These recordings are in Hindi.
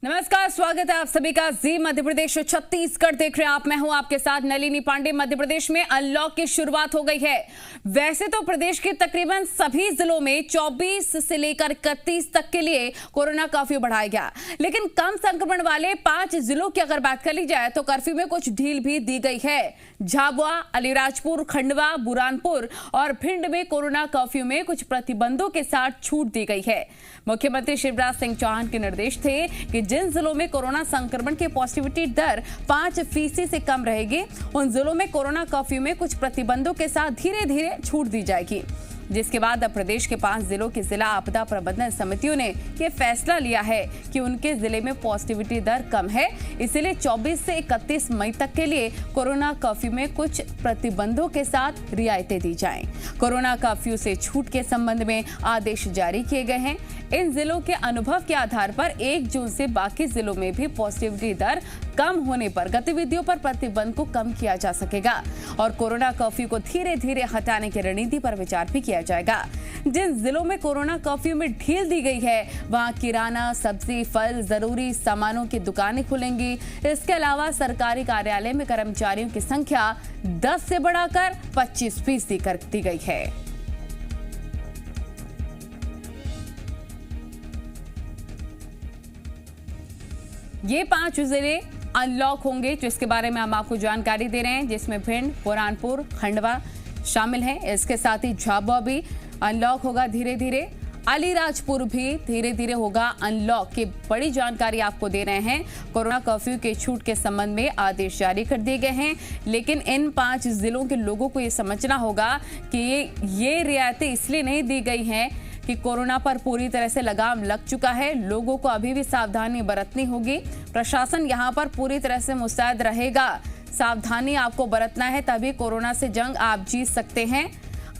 नमस्कार, स्वागत है आप सभी का जी मध्य प्रदेश छत्तीसगढ़ देख रहे हैं आप। मैं हूं आपके साथ नलिनी पांडे। मध्य प्रदेश में अनलॉक की शुरुआत हो गई है। वैसे तो प्रदेश के तकरीबन सभी जिलों में 24 से लेकर 31 तक के लिए कोरोना कर्फ्यू बढ़ाया गया, लेकिन कम संक्रमण वाले 5 जिलों की अगर बात कर ली जाए तो कर्फ्यू में कुछ ढील भी दी गई है। झाबुआ, अलीराजपुर, खंडवा, बुरहानपुर और भिंड में कोरोना कर्फ्यू में कुछ प्रतिबंधों के साथ छूट दी गई है। मुख्यमंत्री शिवराज सिंह चौहान के निर्देश थे कि जिन जिलों में कोरोना संक्रमण की पॉजिटिविटी दर 5% से कम रहेगी, उन जिलों में कोरोना कर्फ्यू में कुछ प्रतिबंधों के साथ धीरे धीरे छूट दी जाएगी। जिसके बाद अब प्रदेश के 5 जिलों की जिला आपदा प्रबंधन समितियों ने यह फैसला लिया है कि उनके जिले में पॉजिटिविटी दर कम है, इसलिए 24 से 31 मई तक के लिए कोरोना कर्फ्यू में कुछ प्रतिबंधों के साथ रियायतें दी जाएं। कोरोना कर्फ्यू से छूट के संबंध में आदेश जारी किए गए हैं। इन जिलों के अनुभव के आधार पर 1 जून से बाकी जिलों में भी पॉजिटिविटी दर कम होने पर गतिविधियों पर प्रतिबंध को कम किया जा सकेगा और कोरोना कर्फ्यू को धीरे धीरे हटाने की रणनीति पर विचार भी किया जाएगा। जिन जिलों में कोरोना कर्फ्यू में ढील दी गई है, वहां किराना, सब्जी, फल, जरूरी सामानों की दुकानें खुलेंगी। इसके अलावा सरकारी कार्यालय में कर्मचारियों की संख्या 10 से बढ़ाकर 25% कर दी गई है। ये 5 जिले अनलॉक होंगे, जिसके बारे में हम आपको जानकारी दे रहे हैं, जिसमें भिंड, बुरहानपुर, खंडवा शामिल हैं। इसके साथ ही झाबुआ भी अनलॉक होगा धीरे धीरे। अलीराजपुर भी धीरे धीरे होगा अनलॉक की बड़ी जानकारी आपको दे रहे हैं। कोरोना कर्फ्यू के छूट के संबंध में आदेश जारी कर दिए गए हैं, लेकिन इन 5 जिलों के लोगों को ये समझना होगा कि ये रियायतें इसलिए नहीं दी गई हैं कि कोरोना पर पूरी तरह से लगाम लग चुका है। लोगों को अभी भी सावधानी बरतनी होगी। प्रशासन यहां पर पूरी तरह से मुस्तैद रहेगा। सावधानी आपको बरतना है, तभी कोरोना से जंग आप जीत सकते हैं।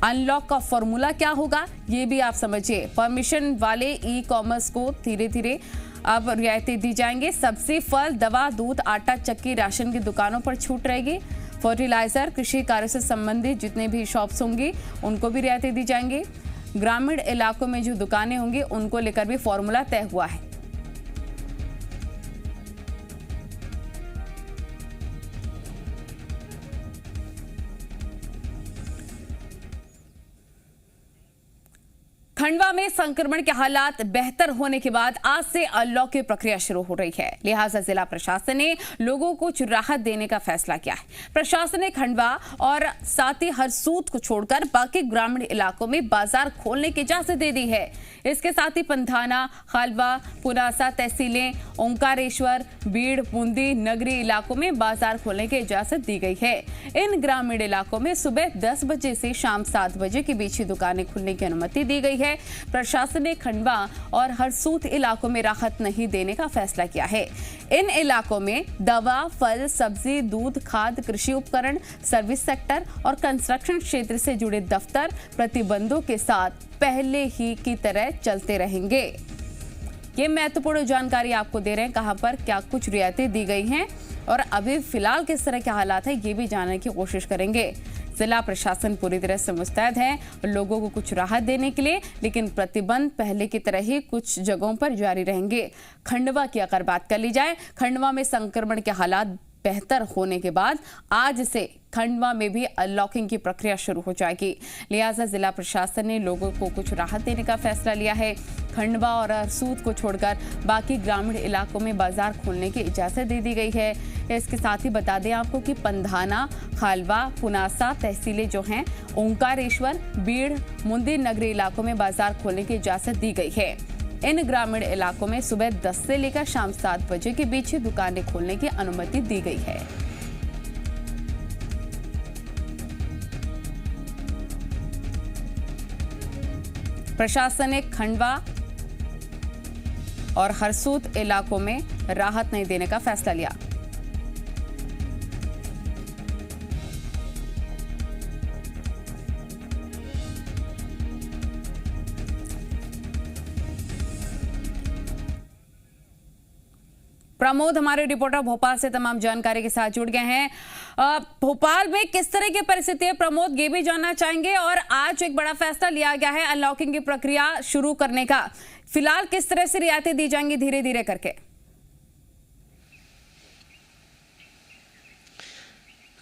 अनलॉक का फॉर्मूला क्या होगा ये भी आप समझिए। परमिशन वाले ई-कॉमर्स को धीरे धीरे अब रियायतें दी जाएंगे। सब्जी, फल, दवा, दूध, आटा, चक्की, राशन की दुकानों पर छूट रहेगी। फर्टिलाइजर, कृषि कार्य से संबंधित जितने भी शॉप्स होंगी उनको भी रियायतें दी जाएंगी। ग्रामीण इलाकों में जो दुकानें होंगी उनको लेकर भी फॉर्मूला तय हुआ है। खंडवा में संक्रमण के हालात बेहतर होने के बाद आज से अनलॉक की प्रक्रिया शुरू हो रही है, लिहाजा जिला प्रशासन ने लोगों को कुछ राहत देने का फैसला किया है। प्रशासन ने खंडवा और साथ ही हरसूद को छोड़कर बाकी ग्रामीण इलाकों में बाजार खोलने की इजाजत दे दी है। इसके साथ ही पंधाना, खालवा, पुनासा तहसीलें, ओंकारेश्वर, बीड़, बूंदी नगरी इलाकों में बाजार खोलने की इजाजत दी गई है। इन ग्रामीण इलाकों में सुबह 10 बजे से शाम 7 बजे के बीच ही दुकानें खुलने की अनुमति दी गई है। प्रशासन ने खंडवा और हरसूद इलाकों में राहत नहीं देने का फैसला किया है। इन इलाकों में दवा, फल, सब्जी, दूध, खाद्य, कृषि उपकरण, सर्विस सेक्टर और कंस्ट्रक्शन क्षेत्र से जुड़े दफ्तर प्रतिबंधों के साथ पहले ही की तरह चलते रहेंगे। ये महत्वपूर्ण जानकारी आपको दे रहे हैं, कहां पर क्या कुछ रियायतें दी गई हैं और अभी फिलहाल किस तरह के हालात है ये भी जानने की कोशिश करेंगे। जिला प्रशासन पूरी तरह से मुस्तैद है लोगों को कुछ राहत देने के लिए, लेकिन प्रतिबंध पहले की तरह ही कुछ जगहों पर जारी रहेंगे। खंडवा की अगर बात कर ली जाए, खंडवा में संक्रमण के हालात बेहतर होने के बाद आज से खंडवा में भी अनलॉकिंग की प्रक्रिया शुरू हो जाएगी, लिहाजा जिला प्रशासन ने लोगों को कुछ राहत देने का फैसला लिया है। खंडवा और हरसूद को छोड़कर बाकी ग्रामीण इलाकों में बाजार खोलने की इजाजत दे दी गई है। इसके साथ ही बता दें आपको कि पंधाना, खालवा, पुनासा तहसीलें जो हैं, ओंकारेश्वर, बीड़, मुंदी नगरी इलाकों में बाजार खोलने की इजाजत दी गई है। इन ग्रामीण इलाकों में सुबह 10 से लेकर शाम 7 बजे के बीच ही दुकानें खोलने की अनुमति दी गई है। प्रशासन ने खंडवा और हरसूद इलाकों में राहत नहीं देने का फैसला लिया। प्रमोद हमारे रिपोर्टर भोपाल से तमाम जानकारी के साथ जुड़ गए हैं। भोपाल में किस तरह की परिस्थिति है प्रमोद, ये भी जानना चाहेंगे। और आज एक बड़ा फैसला लिया गया है अनलॉकिंग की प्रक्रिया शुरू करने का, फिलहाल किस तरह से रियायतें दी जाएंगी धीरे धीरे करके?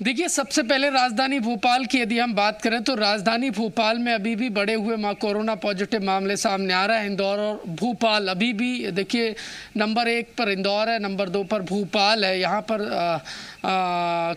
देखिए, सबसे पहले राजधानी भोपाल की यदि हम बात करें तो राजधानी भोपाल में अभी भी बढ़े हुए कोरोना पॉजिटिव मामले सामने आ रहा है। इंदौर और भोपाल अभी भी देखिए नंबर 1 पर इंदौर है, नंबर 2 पर भोपाल है। यहाँ पर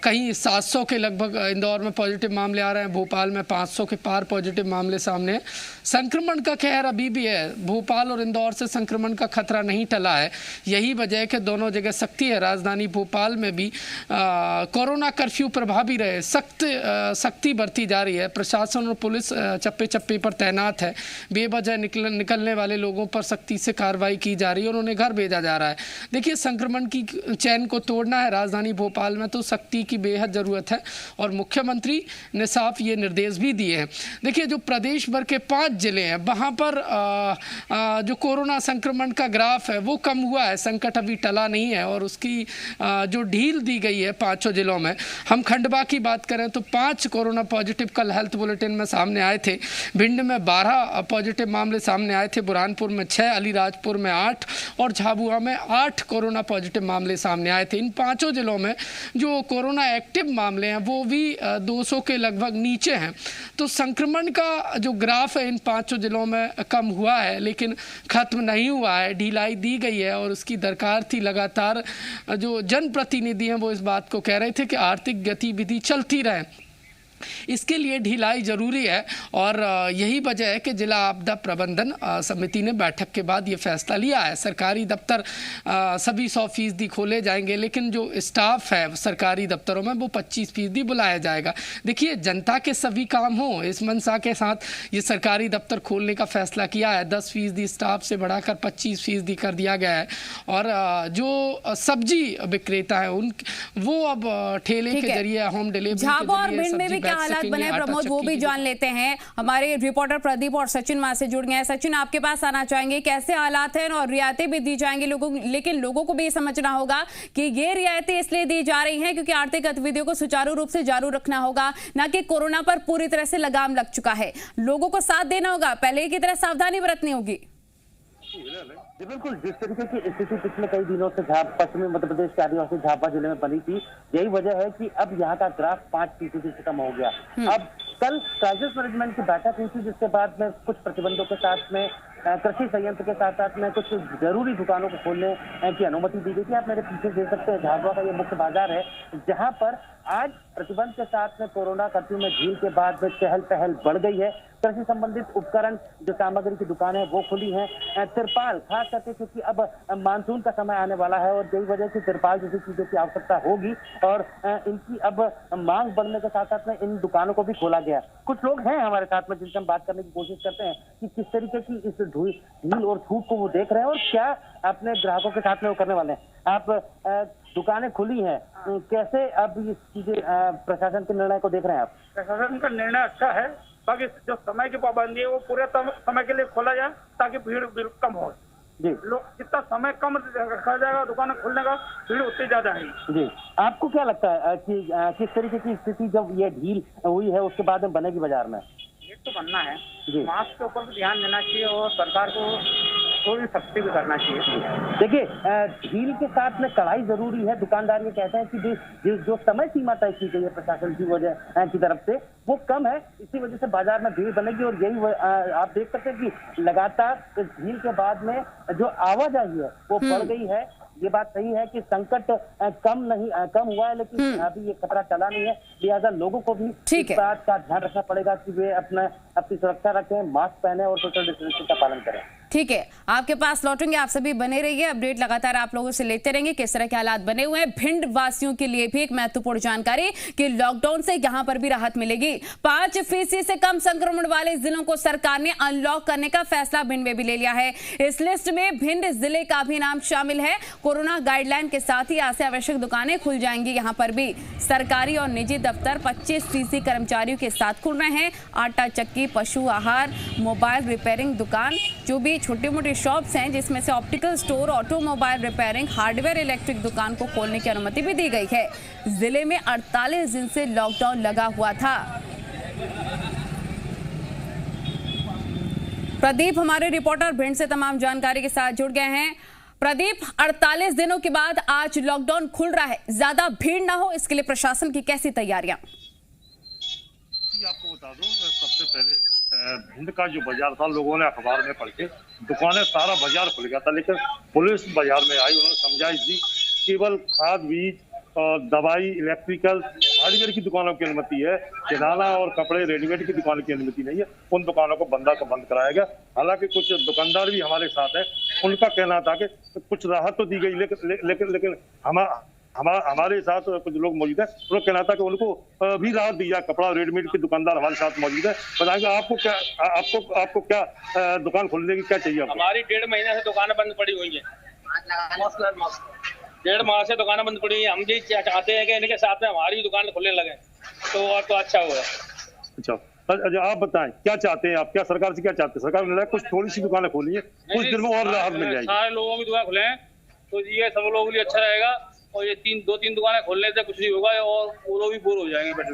कहीं 700 के लगभग इंदौर में पॉजिटिव मामले आ रहे हैं, भोपाल में 500 के पार पॉजिटिव मामले सामने हैं। संक्रमण का कहर अभी भी है, भोपाल और इंदौर से संक्रमण का खतरा नहीं टला है। यही वजह है कि दोनों जगह सख्ती है। राजधानी भोपाल में भी कोरोना कर्फ्यू प्रभावी रहे, सख्ती बरती जा रही है। प्रशासन और पुलिस चप्पे चप्पे पर तैनात है। बेवजह निकलने वाले लोगों पर सख्ती से कार्रवाई की जा रही है और उन्हें घर भेजा जा रहा है। देखिए, संक्रमण की चैन को तोड़ना है राजधानी भोपाल में तो सख्ती की बेहद ज़रूरत है और मुख्यमंत्री ने साफ ये निर्देश भी दिए हैं। देखिए, जो प्रदेश भर के 5 जिले हैं वहाँ पर जो कोरोना संक्रमण का ग्राफ है वो कम हुआ है, संकट अभी टला नहीं है और उसकी जो ढील दी गई है 5 जिलों में। हम खंडवा की बात करें तो 5 कोरोना पॉजिटिव कल हेल्थ बुलेटिन में सामने आए थे। भिंड में 12 पॉजिटिव मामले सामने आए थे, बुरहानपुर में 6, अलीराजपुर में 8 और झाबुआ में 8 कोरोना पॉजिटिव मामले सामने आए थे। इन 5 जिलों में जो कोरोना एक्टिव मामले हैं वो भी 200 के लगभग नीचे हैं। तो संक्रमण का जो ग्राफ है इन 5 जिलों में कम हुआ है लेकिन खत्म नहीं हुआ है, ढिलाई दी गई है और उसकी दरकार थी। लगातार जो जनप्रतिनिधि हैं वो इस बात को कह रहे थे कि आर्थिक गतिविधि चलती रहे, इसके लिए ढिलाई जरूरी है और यही वजह है कि जिला आपदा प्रबंधन समिति ने बैठक के बाद ये फैसला लिया है। सरकारी दफ्तर सभी 100% खोले जाएंगे लेकिन जो स्टाफ है सरकारी दफ्तरों में वो 25% बुलाया जाएगा। देखिए, जनता के सभी काम हों इस मंशा के साथ ये सरकारी दफ्तर खोलने का फैसला किया है। 10% स्टाफ से बढ़ाकर 25% कर दिया गया है और जो सब्जी विक्रेता है उन वो अब ठेले के जरिए होम डिलीवरी के जरिए हालात बने प्रमोद वो भी जान लेते हैं। हमारे रिपोर्टर प्रदीप और सचिन वहां से जुड़ गए हैं। सचिन, आपके पास आना चाहेंगे, कैसे हालात हैं और रियायतें भी दी जाएंगी लोगों, लेकिन लोगों को भी समझना होगा कि ये रियायतें इसलिए दी जा रही हैं क्योंकि आर्थिक गतिविधियों को सुचारू रूप से जारी रखना होगा, ना कि कोरोना पर पूरी तरह से लगाम लग चुका है। लोगों को साथ देना होगा, पहले की तरह सावधानी बरतनी होगी। जी बिल्कुल, जिस तरीके की स्थिति पिछले कई दिनों से पश्चिमी मध्य प्रदेश के आदिवासी झाबुआ जिले में बनी थी, यही वजह है कि अब यहाँ का ग्राफ 5% से कम हो गया। अब कल क्राइसिस मैनेजमेंट की बैठक हुई थी जिसके बाद में कुछ प्रतिबंधों के साथ में कृषि संयंत्र के साथ साथ में कुछ जरूरी दुकानों को खोलने की अनुमति दी गई थी। आप मेरे पीछे देख सकते हैं झाबुआ का ये मुख्य बाजार है जहाँ पर आज प्रतिबंध के साथ में कोरोना कर्फ्यू में ढील के बाद में चहल पहल बढ़ गई है। कृषि संबंधित उपकरण जो सामग्री की दुकान है वो खुली है। तिरपाल खास करके क्योंकि अब मानसून का समय आने वाला है और यही वजह से तिरपाल जैसी चीजों की आवश्यकता होगी और इनकी अब मांग बढ़ने के साथ साथ में इन दुकानों को भी खोला गया। कुछ लोग हैं हमारे साथ में जिनसे हम बात करने की कोशिश करते हैं कि किस तरीके की इस ढील और छूट को वो देख रहे हैं और क्या अपने ग्राहकों के साथ में वो करने वाले हैं। आप दुकानें खुली हैं, कैसे अब ये चीजें प्रशासन के निर्णय को देख रहे हैं आप? प्रशासन का निर्णय अच्छा है, बाकी जो समय की पाबंदी है वो पूरे समय के लिए खोला जाए ताकि भीड़ कम हो। जी, लोग जितना समय कम रखा जाएगा दुकानें खोलने का, भीड़ उतनी ज्यादा है। जी, आपको क्या लगता है कि किस तरीके की स्थिति जब ये ढील हुई है उसके बाद में बनेगी बाजार में? ये तो बनना है, मास्क के ऊपर भी ध्यान देना चाहिए और सरकार को थोड़ी सख्ती भी करना चाहिए। देखिए, ढील के साथ में कड़ाई जरूरी है। दुकानदार ये कहते हैं कि जो समय सीमा तय की गई है प्रशासन की वजह की तरफ से वो कम है, इसी वजह से बाजार में भीड़ बनेगी और यही आप देख सकते हैं कि लगातार इस ढील के बाद में जो आवाजाही है वो बढ़ गई है। ये बात सही है कि संकट कम हुआ है लेकिन अभी ये खतरा चला नहीं है, लिहाजा लोगों को भी इस बात का ध्यान रखना पड़ेगा कि वे अपनी सुरक्षा रखें, मास्क पहने और सोशल डिस्टेंसिंग का पालन करें। ठीक है, आपके पास लौटेंगे, आप सभी बने रहिए, अपडेट लगातार आप लोगों से लेते रहेंगे किस तरह के हालात बने हुए हैं। भिंड वासियों के लिए भी एक महत्वपूर्ण जानकारी कि लॉकडाउन से यहां पर भी राहत मिलेगी। 5% से कम संक्रमण वाले जिलों को सरकार ने अनलॉक करने का फैसला भिंड में भी ले लिया है। इस लिस्ट में भिंड जिले का भी नाम शामिल है। कोरोना गाइडलाइन के साथ ही आज से आवश्यक दुकानें खुल जाएंगी। यहाँ पर भी सरकारी और निजी दफ्तर 25% कर्मचारियों के साथ खुल रहे हैं। आटा चक्की, पशु आहार, मोबाइल रिपेयरिंग दुकान, जो भी छोटी मोटी शॉप्स हैं जिसमें से optical store, automobile repairing, hardware, electric दुकान को खोलने की अनुमति भी दी गई है। जिले में 48 दिन से लॉकडाउन लगा हुआ था। प्रदीप हमारे रिपोर्टर भिंड से तमाम जानकारी के साथ जुड़ गए हैं। प्रदीप, 48 दिनों के बाद आज लॉकडाउन खुल रहा है, ज्यादा भीड़ ना हो इसके लिए प्रशासन की कैसी तैयारियां? आपको बता दूं, सबसे पहले भिंड का जो बाजार था, लोगों ने अखबार में पढ़ के दुकानें, सारा बाजार खुल गया था, लेकिन पुलिस बाजार में आई, उन्होंने समझाइश दी केवल खाद बीज और दवाई, इलेक्ट्रिकल, हार्डवेयर की दुकानों की अनुमति है, किराना और कपड़े रेडीमेड की दुकान की अनुमति नहीं है। उन दुकानों को बंद कराया गया। हालांकि कुछ दुकानदार भी हमारे साथ हैं, उनका कहना था कि कुछ राहत तो दी गई, लेकिन हमारे साथ कुछ लोग मौजूद है, उन्होंने कहना था कि उनको भी राहत दी जाए। कपड़ा रेडीमेड के दुकानदार हमारे साथ मौजूद है। बताएंगे आपको क्या दुकान खोलने की क्या चाहिए? हमारी 1.5 महीने से दुकानें बंद पड़ी हुई है, 1.5 माह से दुकानें बंद पड़ी हुई है। हम भी चाहते हैं कि इनके साथ में हमारी भी दुकान खुलने लगे तो और तो अच्छा होगा। अच्छा, आप बताएं क्या चाहते हैं आप? क्या सरकार से क्या चाहते हैं? सरकार ने कुछ थोड़ी सी दुकानें खोली है, कुछ दिन में और राहत मिल जाएगी। सारे लोगों की दुकान खुले तो ये सब लोगों के लिए अच्छा रहेगा, और ये 2-3 दुकानें खोलने से कुछ नहीं होगा और वो लोग भी बोर हो जाएंगे बैठे।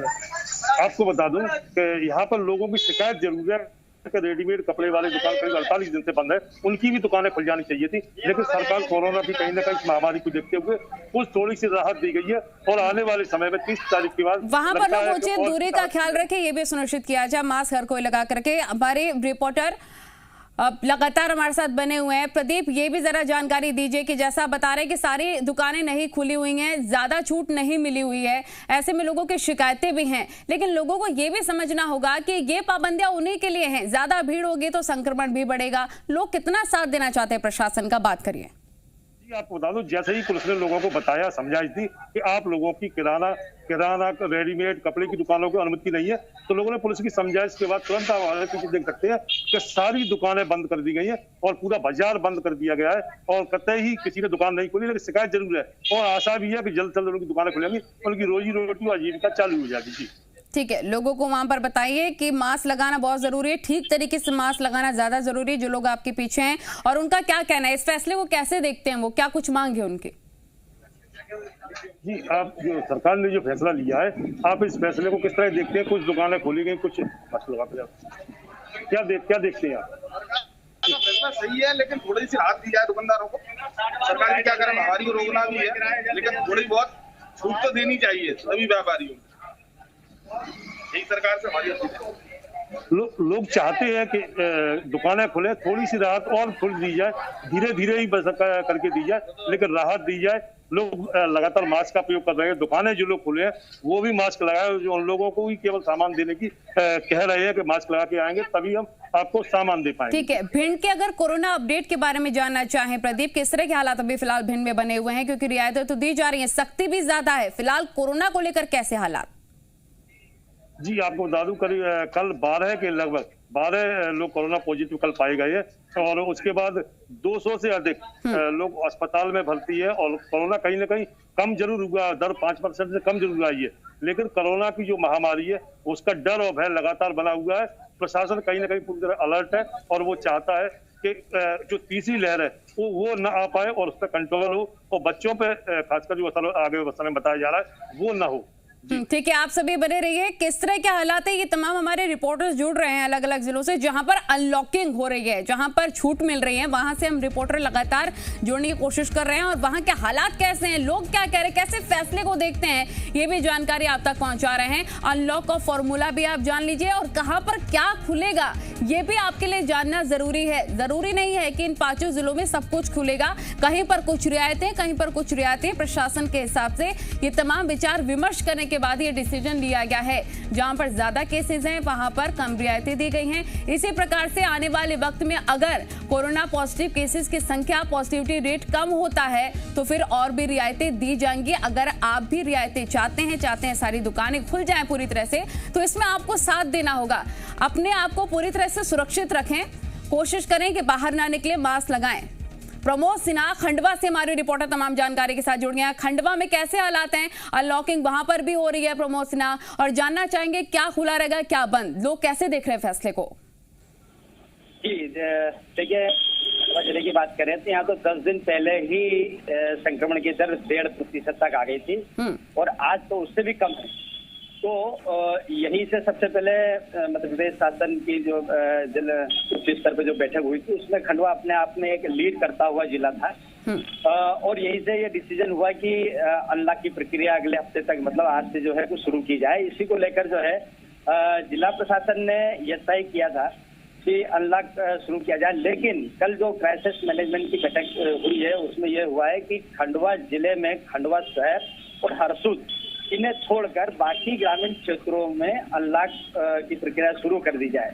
आपको बता दूं कि यहाँ पर लोगों की शिकायत जरूर है कि रेडीमेड कपड़े वाले दुकान करीब 48 दिन से बंद है, उनकी भी दुकानें खुल जानी चाहिए थी, लेकिन सरकार कोरोना की कहीं ना कहीं महामारी को देखते हुए कुछ थोड़ी सी राहत दी गई है। और आने वाले समय में 30 तारीख के बाद वहां पर लोग पहुंचे, दूरी का ख्याल रखें, ये भी सुनिश्चित किया जाए, मास्क हर कोई लगा करके। हमारे रिपोर्टर लगातार हमारे साथ बने हुए हैं। प्रदीप, ये भी जरा जानकारी दीजिए कि जैसा बता रहे हैं कि सारी दुकानें नहीं खुली हुई हैं, ज्यादा छूट नहीं मिली हुई है, ऐसे में लोगों की शिकायतें भी हैं, लेकिन लोगों को ये भी समझना होगा कि ये पाबंदियां उन्हीं के लिए हैं, ज्यादा भीड़ होगी तो संक्रमण भी बढ़ेगा। लोग कितना साथ देना चाहते हैं प्रशासन का, बात करिए। आपको बता दूं, जैसे ही पुलिस ने लोगों को बताया, समझाइश दी कि आप लोगों की किराना रेडीमेड कपड़े की दुकानों की अनुमति नहीं है, तो लोगों ने पुलिस की समझाइश के बाद तुरंत हमारे पीछे देख सकते हैं कि सारी दुकानें बंद कर दी गई हैं और पूरा बाजार बंद कर दिया गया है, और कतई ही किसी ने दुकान नहीं खोली, लेकिन शिकायत जरूर है और आशा भी है कि जल्द से जल्द उनकी दुकानें खुलेंगी, उनकी रोजी रोटी और आजीविका चालू हो जाएगी। जी ठीक है, लोगों को वहां पर बताइए कि मास्क लगाना बहुत जरूरी है, ठीक तरीके से मास्क लगाना ज्यादा जरूरी है। जो लोग आपके पीछे हैं और उनका क्या कहना है, इस फैसले को कैसे देखते हैं, वो क्या कुछ मांग है उनकी? जी, आप जो सरकार ने जो फैसला लिया है, आप इस फैसले को किस तरह देखते हैं? कुछ दुकानें खोली गई, कुछ क्या देखते हैं आप? फैसला सही है, लेकिन थोड़ी सी राहत दी जाए दुकानदारों को। सरकार की क्या करे, महामारी को रोकना भी है, लेकिन थोड़ी बहुत छूट तो देनी चाहिए सभी व्यापारियों को। एक सरकार से हमारी लोग चाहते हैं कि दुकानें खुले, थोड़ी सी राहत और खुल दी जाए, धीरे धीरे ही करके दी जाए, लेकिन राहत दी जाए। लोग लगातार मास्क का प्रयोग कर रहे हैं, दुकानें जो लोग खुले हैं वो भी मास्क लगाए, जो उन लोगों को भी केवल सामान देने की कह रहे हैं कि मास्क लगा के आएंगे तभी हम आपको सामान दे पाएंगे। ठीक है, भिंड के अगर कोरोना अपडेट के बारे में जानना चाहें प्रदीप, किस तरह के हालात अभी फिलहाल भिंड में बने हुए हैं, क्योंकि रियायतें तो दी जा रही है, सख्ती भी ज्यादा है, फिलहाल कोरोना को लेकर कैसे हालात? जी, आपको बता दूं कल 12 के लगभग 12 लोग कोरोना पॉजिटिव कल पाए गए हैं, और उसके बाद 200 से अधिक लोग अस्पताल में भर्ती है। और कोरोना कहीं ना कहीं कम जरूर हुआ, दर 5% से कम जरूर आई है, लेकिन कोरोना की जो महामारी है उसका डर और भय लगातार बना हुआ है। प्रशासन कहीं ना कहीं पूरी तरह अलर्ट है और वो चाहता है कि जो तीसरी लहर है वो न आ पाए और उस पर कंट्रोल हो, और बच्चों पे खासकर जो आगे समय बताया जा रहा है वो न हो। ठीक है, आप सभी बने रहिए। किस तरह के हालात है, ये तमाम हमारे रिपोर्टर्स जुड़ रहे हैं अलग अलग जिलों से जहां पर अनलॉकिंग हो रही है, जहां पर छूट मिल रही है, वहां से हम रिपोर्टर लगातार जोड़ने की कोशिश कर रहे हैं, और वहां के हालात कैसे हैं, लोग क्या कह रहे हैं, कैसे फैसले को देखते हैं, ये भी जानकारी आप तक पहुंचा रहे हैं। अनलॉक का फॉर्मूला भी आप जान लीजिए, और कहां पर क्या खुलेगा ये भी आपके लिए जानना जरूरी है। जरूरी नहीं है कि इन 5 जिलों में सब कुछ खुलेगा, कहीं पर कुछ रियायतें, कहीं पर कुछ रियायतें। प्रशासन के हिसाब से ये तमाम विचार विमर्श करने के बाद ये डिसीजन लिया गया है। जहां पर ज्यादा केसेस हैं वहां पर कम रियायतें दी गई हैं। इसी प्रकार से आने वाले वक्त में अगर कोरोना पॉजिटिव केसेस की संख्या, पॉजिटिविटी रेट कम होता है तो फिर और भी रियायतें दी जाएंगी। अगर आप भी रियायतें चाहते हैं सारी दुकानें खुल जाएं पूरी तरह से, तो इसमें आपको साथ देना होगा। अपने आप को पूरी तरह से सुरक्षित रखें, कोशिश करें कि बाहर ना निकले, मास्क लगाएं। प्रमोद सिन्हा खंडवा से हमारे रिपोर्टर तमाम जानकारी के साथ जुड़ गए हैं। खंडवा में कैसे हालात हैं, अनलॉकिंग वहां पर भी हो रही है प्रमोद सिन्हा, और जानना चाहेंगे क्या खुला रहेगा क्या बंद, लोग कैसे देख रहे हैं फैसले को? जी देखिए, जिले की बात करें तो यहाँ तो 10 दिन पहले ही संक्रमण की दर 1.5% तक आ गई थी, और आज तो उससे भी कम है। तो यहीं से सबसे पहले मध्य प्रदेश शासन की जो जिला उच्च स्तर पर जो बैठक हुई थी उसमें खंडवा अपने आप में एक लीड करता हुआ जिला था, और यहीं से ये डिसीजन हुआ कि अनलॉक की प्रक्रिया अगले हफ्ते तक, मतलब आज से जो है कुछ शुरू की जाए। इसी को लेकर जो है जिला प्रशासन ने यह तय किया था कि अनलॉक शुरू किया जाए, लेकिन कल जो क्राइसिस मैनेजमेंट की बैठक हुई है उसमें यह हुआ है कि खंडवा जिले में खंडवा शहर और हरसूद इन्हें छोड़कर बाकी ग्रामीण क्षेत्रों में अनलॉक की प्रक्रिया शुरू कर दी जाए।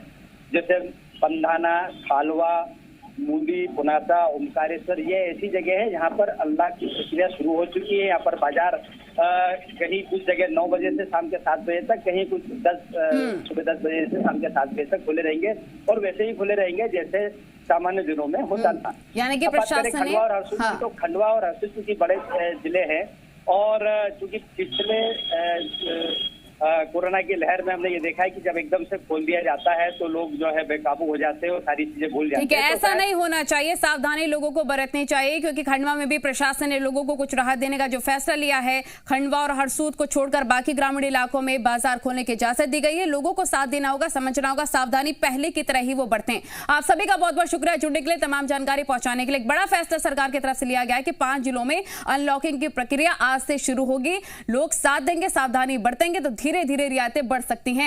जैसे पंधाना, खालवा, मूली, पुनासा, ओमकारेश्वर, ये ऐसी जगह है जहाँ पर अनलॉक की प्रक्रिया शुरू हो चुकी है। यहाँ पर बाजार कहीं कुछ जगह 9 बजे से शाम के 7 बजे तक, कहीं कुछ सुबह 10 बजे से शाम के 7 बजे तक खुले रहेंगे और वैसे ही खुले रहेंगे जैसे सामान्य दिनों में होता था। यानी कि प्रशासन खंडवा और हरसूद की, तो खंडवा और हरसूद चूंकि बड़े जिले हैं और चूंकि पिछले कोरोना की लहर में हमने ये देखा है कि जब एकदम से खोल दिया जाता है तो लोग जो है बेकाबू हो जाते हैं और सारी चीजें भूल जाते हैं। ठीक है, ऐसा नहीं होना चाहिए, सावधानी लोगों को बरतनी चाहिए, क्योंकि खंडवा में भी प्रशासन ने लोगों को कुछ राहत देने का जो फैसला लिया है, खंडवा और हरसूद को छोड़कर बाकी ग्रामीण इलाकों में बाजार खोलने की इजाजत दी गई है। लोगों को साथ देना होगा, समझना होगा, सावधानी पहले की तरह ही वो बरतें। आप सभी का बहुत बहुत शुक्रिया जुड़ने के लिए, तमाम जानकारी पहुंचाने के लिए। एक बड़ा फैसला सरकार की तरफ से लिया गया है कि 5 जिलों में अनलॉकिंग की प्रक्रिया आज से शुरू होगी। लोग साथ देंगे, सावधानी बरतेंगे तो धीरे धीरे रियायतें बढ़ सकती हैं।